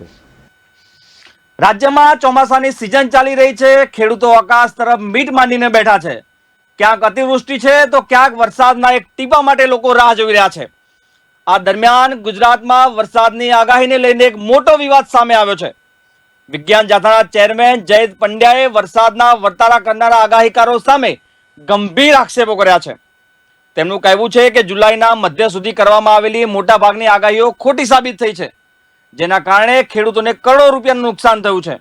છે। રાજ્યમાં ચોમાસાની સિઝન ચાલી રહી છે। ખેડૂતો આકાશ તરફ મીટ માંડીને બેઠા છે। ક્યાંક અતિવૃષ્ટિ છે તો ક્યાંક વરસાદના એક ટીપા માટે લોકો રાહ જોઈ રહ્યા છે। આ દરમિયાન ગુજરાતમાં વરસાદની આગાહીને લઈને એક મોટો વિવાદ સામે આવ્યો છે। વિજ્ઞાન જાથાના ચેરમેન જયંત પંડ્યાએ વરસાદના વર્તારા કરનારા આગાહીકારો સામે ગંભીર આક્ષેપો કર્યા છે। તેમનું કહેવું છે કે જુલાઈના મધ્ય સુધી કરવામાં આવેલી મોટાભાગની આગાહીઓ ખોટી સાબિત થઈ છે, જેના કારણે ખેડૂતોને કરોડો રૂપિયાનું નુકસાન થયું છે।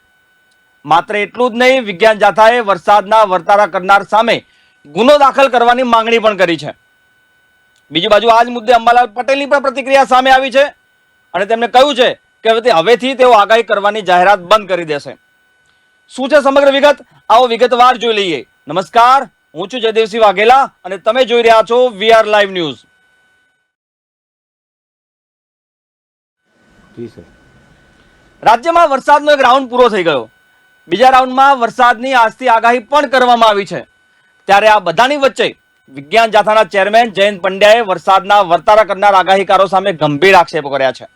માત્ર એટલું જ નહીં, વિજ્ઞાન જાથાએ વરસાદના વર્તારા કરનાર સામે ગુનો દાખલ કરવાની માંગણી પણ કરી છે। બીજી બાજુ આ જ મુદ્દે અંબાલાલ પટેલની પણ પ્રતિક્રિયા સામે આવી છે અને તેમણે કહ્યું છે કે હવેથી તેઓ આગાહી કરવાની જાહેરાત બંધ કરી દેશે। શું છે સમગ્ર વિગત, આવો વિગતવાર જોઈ લઈએ। નમસ્કાર, હું છું જયદેવસિંહ વાઘેલા અને તમે જોઈ રહ્યા છો વીઆર લાઈવ ન્યૂઝ। જી સર। રાજ્યમાં વરસાદનો એક રાઉન્ડ પૂરો થઈ ગયો। બીજા રાઉન્ડમાં વરસાદની આજથી આગાહી પણ કરવામાં આવી છે। ત્યારે આ બધાની વચ્ચે વિજ્ઞાન જાથાના ચેરમેન જયંત પંડ્યાએ વરસાદના વર્તારા કરનાર આગાહીકારો સામે ગંભીર આક્ષેપો કર્યા છે।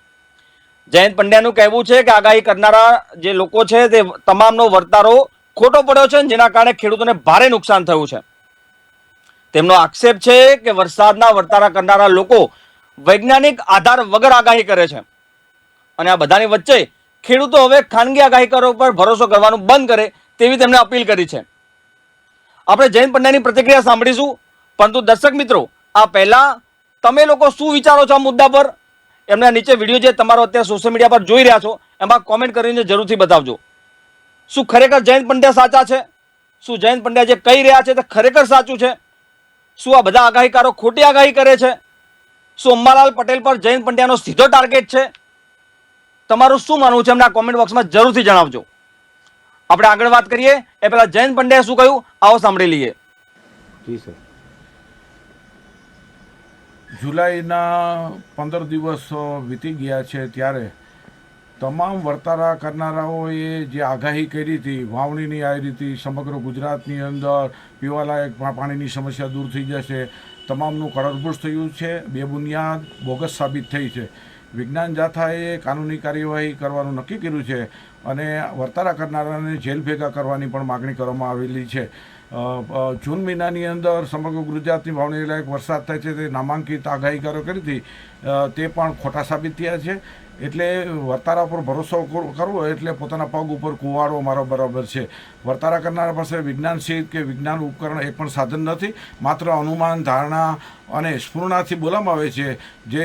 જયંત પંડ્યાનું કહેવું છે કે આગાહી કરનારા જે લોકો છે તે તમામનો વર્તારો ખોટો પડ્યો છે, જેના કારણે ખેડૂતોને ભારે નુકસાન થયું છે। તેમનો આક્ષેપ છે કે વરસાદના વર્તારા કરનારા લોકો વૈજ્ઞાનિક આધાર વગર આગાહી કરે છે અને આ બધાની વચ્ચે ખેડૂતો હવે ખાનગી આગાહીકારો પર ભરોસો કરવાનું બંધ કરે તેવી તેમને અપીલ કરી છે। આપણે જયંત પંડ્યાની પ્રતિક્રિયા સાંભળીશું, પરંતુ દર્શક મિત્રો, આ પહેલા તમે લોકો શું વિચારો છો આ મુદ્દા પર? એમના નીચે વિડીયો જે તમારો અત્યારે સોશિયલ મીડિયા પર જોઈ રહ્યા છો એમાં કોમેન્ટ કરીને જરૂરથી બતાવજો। શું ખરેખર જયંત પંડ્યા સાચા છે? શું જયંત પંડ્યા જે કહી રહ્યા છે તે ખરેખર સાચું છે? શું આ બધા આગાહીકારો ખોટી આગાહી કરે છે? શું અંબાલાલ પટેલ પર જયંત પંડ્યાનો સીધો ટાર્ગેટ છે? તમારું શું માનવું છે એમના કોમેન્ટ બોક્સમાં જરૂરથી જણાવજો। આપણે આગળ વાત કરીએ એ પહેલા જયંત પંડ્યાએ શું કહ્યું, આવો સાંભળી લઈએ। જી સર। જુલાઈના 15 દિવસ વીતી ગયા છે, ત્યારે તમામ વર્તારા કરનારાઓએ જે આગાહી કરી હતી, વાવણીની આવી હતી, સમગ્ર ગુજરાતની અંદર પીવાલાયક પાણીની સમસ્યા દૂર થઈ જશે, તમામનું કળરભૂસ થયું છે, બેબુનિયાદ બોગસ સાબિત થઈ છે। વિજ્ઞાન જાથાએ કાનૂની કાર્યવાહી કરવાનું નક્કી કર્યું છે અને વર્તારા કરનારાને જેલ ભેગા કરવાની પણ માગણી કરવામાં આવેલી છે। જૂન મહિનાની અંદર સમગ્ર ગુજરાતની વાવણી લાયક વરસાદ થાય છે તે નામાંકિત આગાહીકારો કરી હતી, તે પણ ખોટા સાબિત થયા છે। એટલે વર્તારા પર ભરોસો કરવો એટલે પોતાના પગ ઉપર કુવાડો મારો બરાબર છે। વર્તારા કરનારા પાસે વિજ્ઞાન સિદ્ધ કે વિજ્ઞાન ઉપકરણ એક પણ સાધન નથી, માત્ર અનુમાન, ધારણા અને સ્ફૂર્ણાથી બોલવામાં આવે છે, જે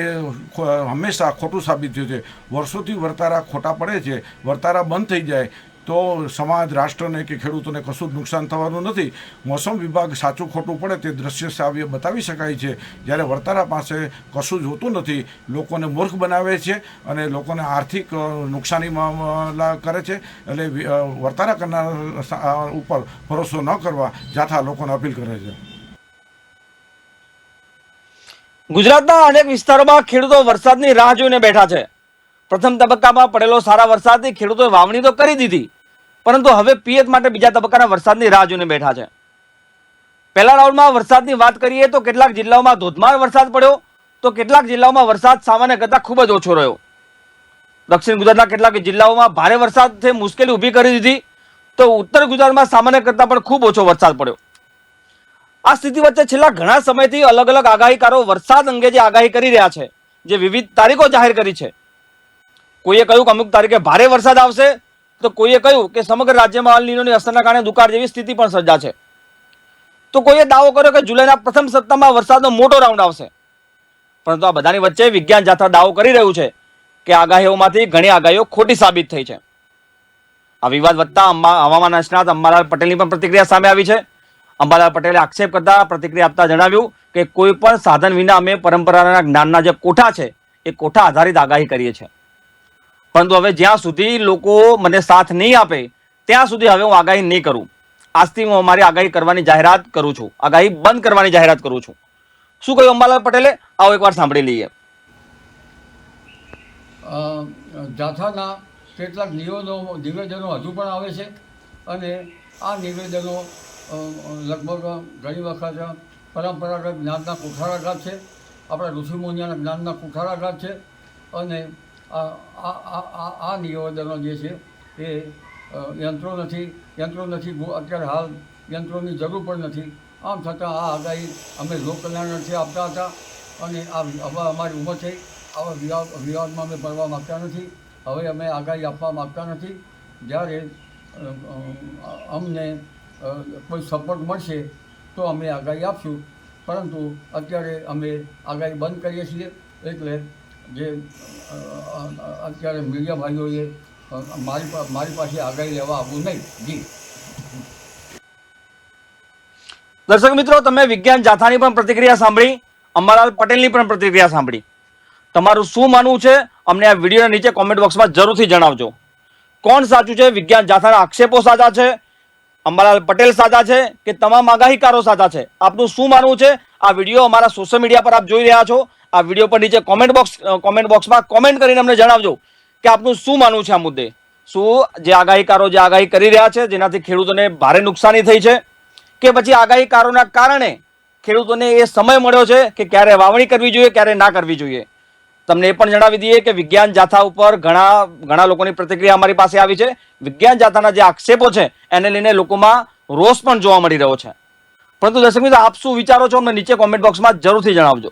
હંમેશા ખોટું સાબિત થયું છે। વર્ષોથી વર્તારા ખોટા પડે છે। વર્તારા બંધ થઈ જાય તો સમાજ, રાષ્ટ્રને કે ખેડૂતોને કશું જ નુકસાન થવાનું નથી। મોસમ વિભાગ સાચું ખોટું પડે તે દ્રશ્ય સાવ્ય બતાવી શકાય છે, જ્યારે વર્તારા પાસે કશું જ હોતું નથી, લોકોને મૂર્ખ બનાવે છે અને લોકોને આર્થિક નુકસાનીમાં કરે છે। એટલે વર્તારા કરનાર ઉપર ભરોસો ન કરવા જાથા લોકોને અપીલ કરે છે। ગુજરાતના અનેક વિસ્તારોમાં ખેડૂતો વરસાદની રાહ જોઈને બેઠા છે। પ્રથમ તબક્કામાં પડેલો સારા વરસાદથી ખેડૂતોએ વાવણી તો કરી દીધી, પરંતુ હવે પિયત માટે બીજા તબક્કાના વરસાદની રાહ જોઈને બેઠા છે। પહેલા રાઉન્ડમાં વરસાદની વાત કરીએ તો કેટલાક જિલ્લાઓમાં ધોધમાર વરસાદ પડ્યો તો કેટલાક જિલ્લાઓમાં વરસાદ સામાન્ય કરતાં ખૂબ જ ઓછો રહ્યો। દક્ષિણ ગુજરાતના કેટલાક જિલ્લાઓમાં ભારે વરસાદથી મુશ્કેલી ઊભી કરી દીધી તો ઉત્તર ગુજરાતમાં સામાન્ય કરતાં પણ ખૂબ ઓછો વરસાદ પડ્યો। આ સ્થિતિ વચ્ચે છેલ્લા ઘણા સમયથી અલગ અલગ આગાહીકારો વરસાદ અંગે જે આગાહી કરી રહ્યા છે, જે વિવિધ તારીખો જાહેર કરી છે, કોઈએ કહ્યું કે અમુક તારીખે ભારે વરસાદ આવશે તો કોઈએ કહ્યું કે સમગ્ર રાજ્યમાં અલ નીનોની અસરના કારણે દુકાળ જેવી સ્થિતિ પણ સર્જાશે, તો કોઈએ દાવો કર્યો કે જુલાઈના પ્રથમ સપ્તાહમાં વરસાદનો મોટો રાઉન્ડ આવશે। પરંતુ આ બધાની વચ્ચે વિજ્ઞાન જાથા દાવો કરી રહ્યું છે કે આગાહીઓમાંથી ઘણી આગાહીઓ ખોટી સાબિત થઈ છે। આ વિવાદ વધતા હવામાન નિષ્ણાત અંબાલાલ પટેલની પણ પ્રતિક્રિયા સામે આવી છે। અંબાલાલ પટેલે આક્ષેપ કરતા પ્રતિક્રિયા આપતા જણાવ્યું કે કોઈ પણ સાધન વિના અમે પરંપરાના જ્ઞાનના જે કોઠા છે એ કોઠા આધારિત આગાહી કરીએ છીએ, પરંતુ હવે જ્યાં સુધી લોકો મને સાથ નહીં આપે ત્યાં સુધી હવે હું આગાહી નહીં કરું। આજથી હું અમારી આગાહી કરવાની જાહેરાત કરું છું, આગાહી બંધ કરવાની જાહેરાત કરું છું। શું કહ્યું અંબાલાલ પટેલે, આવો એકવાર સાંભળી લઈએ। જાથાના કેટલાક નિવેદનો હજુ પણ આવે છે અને આ નિવેદનો લગભગ ઘણી વખત પરંપરાગત જ્ઞાનના કુઠારાઘાત છે, આપણા ઋષિમુનિયાના જ્ઞાનના કુઠારાઘાત છે અને આ નિવેદનો જે છે એ યંત્રો નથી અત્યારે હાલ યંત્રોની જરૂર પણ નથી. આમ છતાં આ આગાહી અમે લોકકલ્યાણથી આપતા હતા અને હવે અમારી ઉંમર થઈ, આવા વિવાદમાં અમે પડવા માગતા નથી. હવે અમે આગાહી આપવા માગતા નથી. જ્યારે અમને કોઈ સપોર્ટ મળશે તો અમે આગાહી આપશું, પરંતુ અત્યારે અમે આગાહી બંધ કરીએ છીએ. એટલે જે અત્યારે મીડિયા ભાઈઓએ મારી પાસે આગાહી લેવા આવવું નહીં. જી દર્શક મિત્રો, તમે વિજ્ઞાન જાથાની પણ પ્રતિક્રિયા સાંભળી, અંબાલાલ પટેલની પણ પ્રતિક્રિયા સાંભળી. તમારું શું માનવું છે અમને આ વિડીયોના નીચે કોમેન્ટ બોક્સમાં જરૂરથી જણાવજો. કોણ સાચું છે? વિજ્ઞાન જાથાના આક્ષેપો સાચા છે, અંબાલાલ પટેલ સાચા છે કે તમામ આગાહીકારો સાચા છે? આપનું શું માનવું છે? આ વિડીયો અમારા સોશિયલ મીડિયા પર આપ જોઈ રહ્યા છો. આ વિડીયો પર નીચે કોમેન્ટ બોક્સમાં કોમેન્ટ કરીને અમને જણાવજો કે આપનું શું માનવું છે આ મુદ્દે. શું જે આગાહીકારો જે આગાહી કરી રહ્યા છે જેનાથી ખેડૂતોને ભારે નુકસાની થઈ છે, કે પછી આગાહીકારોના કારણે ખેડૂતોને એ સમય મળ્યો છે કે ક્યારે વાવણી કરવી જોઈએ, ક્યારે ના કરવી જોઈએ? તમને એ પણ જણાવી દઈએ કે વિજ્ઞાન જાથા ઉપર ઘણા લોકોની પ્રતિક્રિયા અમારી પાસે આવી છે. વિજ્ઞાન જાથાના જે આક્ષેપો છે એને લઈને લોકોમાં રોષ પણ જોવા મળી રહ્યો છે. પરંતુ દર્શક મિત્રો, આપ શું વિચારો છો અમને નીચે કોમેન્ટ બોક્સમાં જરૂરથી જણાવજો.